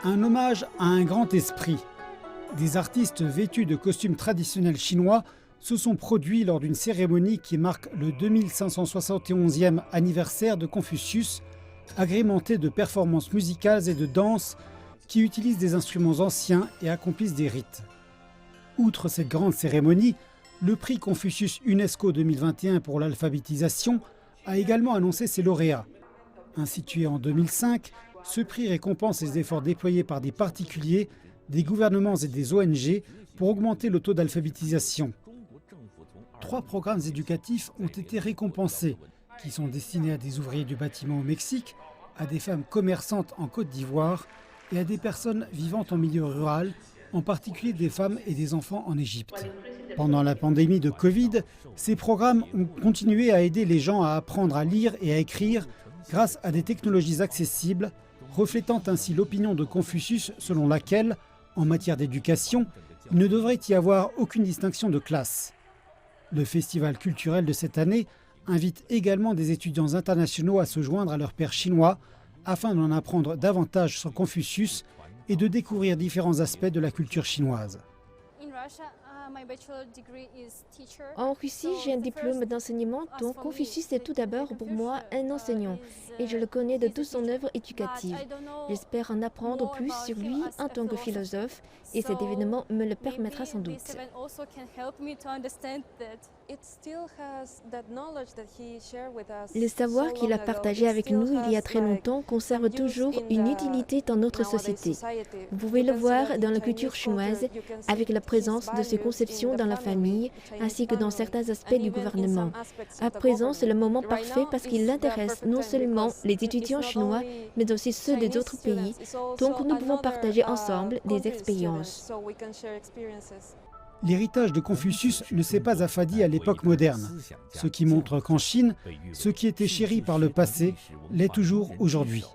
Un hommage à un grand esprit. Des artistes vêtus de costumes traditionnels chinois se sont produits lors d'une cérémonie qui marque le 2571e anniversaire de Confucius, agrémentée de performances musicales et de danse qui utilisent des instruments anciens et accomplissent des rites. Outre cette grande cérémonie, le prix Confucius UNESCO 2021 pour l'alphabétisation a également annoncé ses lauréats. Institué en 2005, ce prix récompense les efforts déployés par des particuliers, des gouvernements et des ONG pour augmenter le taux d'alphabétisation. 3 programmes éducatifs ont été récompensés, qui sont destinés à des ouvriers du bâtiment au Mexique, à des femmes commerçantes en Côte d'Ivoire et à des personnes vivant en milieu rural, en particulier des femmes et des enfants en Égypte. Pendant la pandémie de Covid, ces programmes ont continué à aider les gens à apprendre à lire et à écrire grâce à des technologies accessibles, reflétant ainsi l'opinion de Confucius selon laquelle, en matière d'éducation, il ne devrait y avoir aucune distinction de classe. Le festival culturel de cette année invite également des étudiants internationaux à se joindre à leurs pairs chinois afin d'en apprendre davantage sur Confucius et de découvrir différents aspects de la culture chinoise. En Russie, j'ai un diplôme d'enseignement, donc Confucius est tout d'abord pour moi un enseignant et je le connais de toute son œuvre éducative. J'espère en apprendre plus sur lui en tant que philosophe et cet événement me le permettra sans doute. Le savoir qu'il a partagé avec nous il y a très longtemps conserve toujours une utilité dans notre société. Vous pouvez le voir dans la culture chinoise avec la présence de ces conceptions dans la famille ainsi que dans certains aspects du gouvernement. À présent, c'est le moment parfait parce qu'il intéresse non seulement les étudiants chinois mais aussi ceux des autres pays. Donc nous pouvons partager ensemble des expériences. L'héritage de Confucius ne s'est pas affadi à l'époque moderne, ce qui montre qu'en Chine, ce qui était chéri par le passé l'est toujours aujourd'hui.